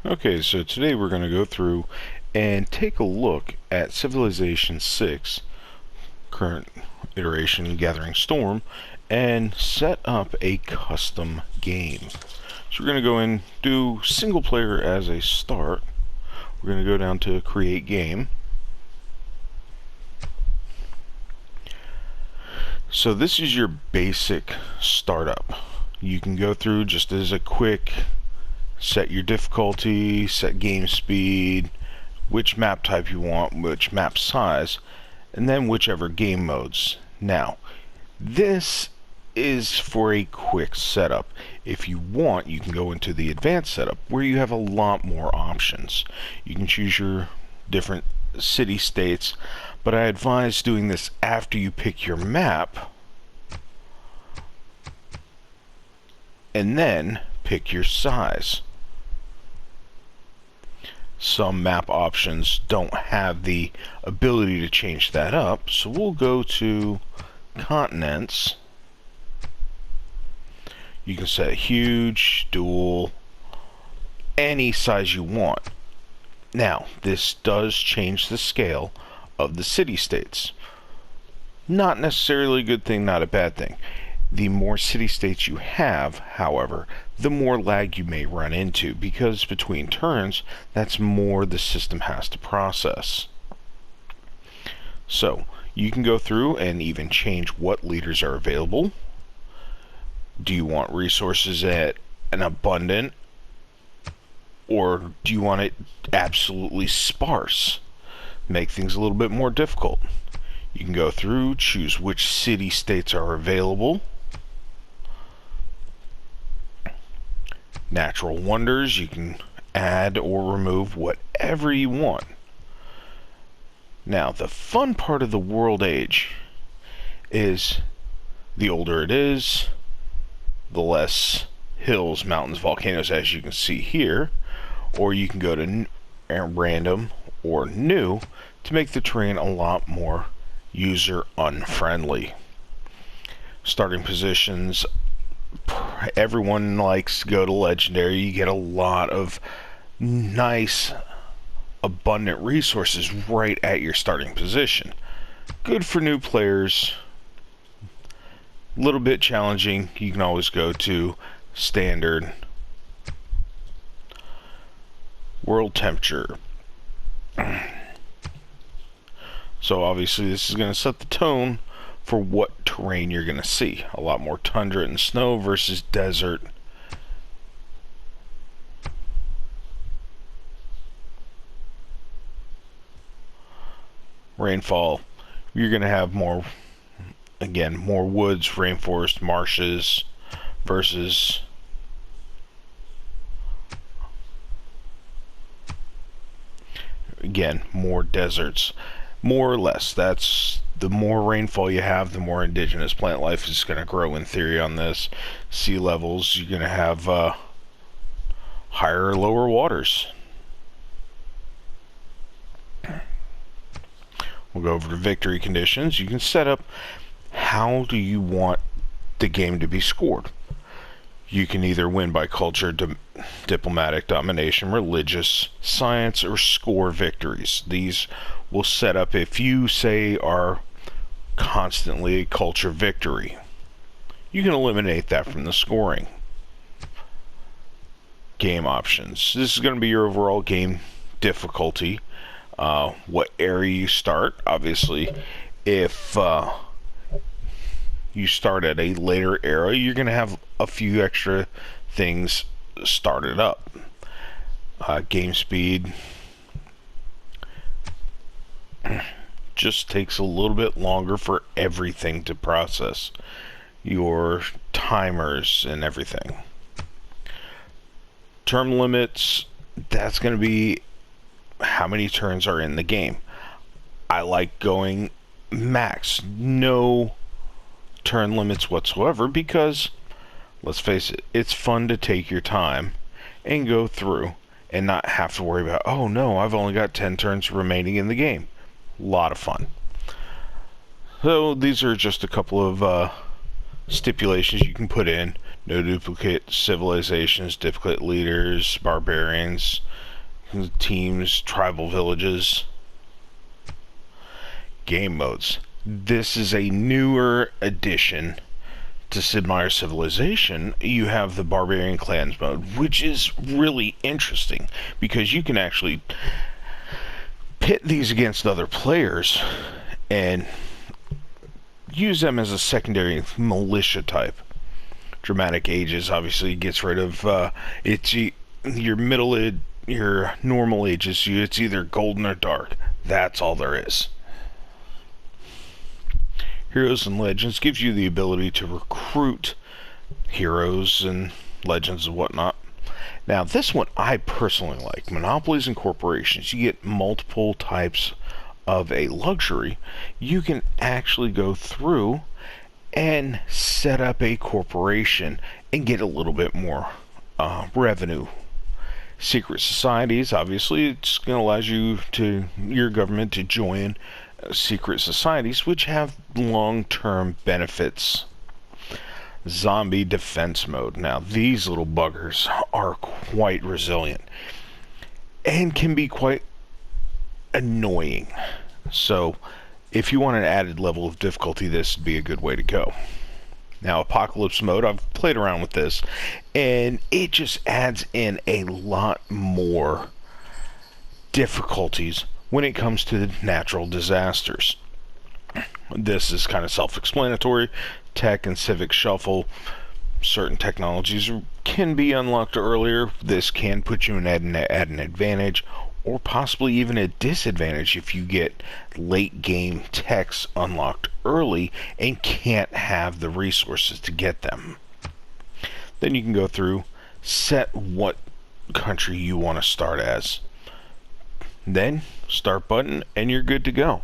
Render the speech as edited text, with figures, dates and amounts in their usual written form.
Okay, so today we're going to go through and take a look at Civilization 6, current iteration Gathering Storm, and set up a custom game. So we're going to go in, do single player as a start. We're going to go down to create game. So this is your basic startup. You can go through just as a quick set your difficulty, set game speed, which map type you want, which map size, and then whichever game modes. Now, this is for a quick setup. If you want, you can go into the advanced setup where you have a lot more options. You can choose your different city states, but I advise doing this after you pick your map and then pick your size. Some map options don't have the ability to change that up, so we'll go to continents. You can set huge, dual, any size you want. Now, this does change the scale of the city-states. Not necessarily a good thing, not a bad thing. The more city-states you have, however, the more lag you may run into, because between turns, that's more the system has to process. So, you can go through and even change what leaders are available. Do you want resources at an abundant, or do you want it absolutely sparse? Make things a little bit more difficult. You can go through, choose which city-states are available. Natural wonders, you can add or remove whatever you want. Now, the fun part of the world age is the older it is, the less hills, mountains, volcanoes, as you can see here. Or you can go to random or new to make the terrain a lot more user unfriendly. Starting positions, everyone likes to go to legendary. You get a lot of nice abundant resources right at your starting position. Good for new players. A little bit challenging. You can always go to standard. World temperature. So obviously this is going to set the tone for what terrain you're going to see. A lot more tundra and snow versus desert. Rainfall, you're going to have more, again, more woods, rainforest, marshes versus again, more deserts. More or less, that's the more rainfall you have, the more indigenous plant life is going to grow in theory on this. Sea levels, you're going to have higher or lower waters. We'll go over to victory conditions. You can set up how do you want the game to be scored. You can either win by culture, diplomatic, domination, religious, science, or score victories. These will set up if you say are constantly a culture victory. You can eliminate that from the scoring. Game options. This is going to be your overall game difficulty. What area you start. Obviously, if you start at a later era, you're going to have a few extra things started up. Game speed just takes a little bit longer for everything to process. Your timers and everything. Term limits, that's going to be how many turns are in the game. I like going max, no turn limits whatsoever, because let's face it, it's fun to take your time and go through and not have to worry about, oh no, I've only got 10 turns remaining in the game. A lot of fun. So these are just a couple of stipulations you can put in. No duplicate civilizations, duplicate leaders, barbarians, teams, tribal villages. Game modes. This is a newer addition to Sid Meier's Civilization. You have the Barbarian Clans mode, which is really interesting because you can actually pit these against other players and use them as a secondary militia type. Dramatic Ages obviously gets rid of your normal ages. It's either golden or dark. That's all there is. Heroes and Legends gives you the ability to recruit heroes and legends and whatnot. Now, this one I personally like. Monopolies and corporations. You get multiple types of a luxury. You can actually go through and set up a corporation and get a little bit more revenue. Secret societies, obviously, it's going to allow your government to join secret societies, which have long-term benefits. Zombie defense mode. Now, these little buggers are quite resilient and can be quite annoying. So, if you want an added level of difficulty, this would be a good way to go. Now, Apocalypse mode, I've played around with this, and it just adds in a lot more difficulties when it comes to natural disasters. This is kind of self-explanatory. Tech and civic shuffle. Certain technologies can be unlocked earlier. This can put you at an advantage, or possibly even a disadvantage if you get late game techs unlocked early and can't have the resources to get them. Then you can go through, set what country you want to start as. Then, start button, and you're good to go.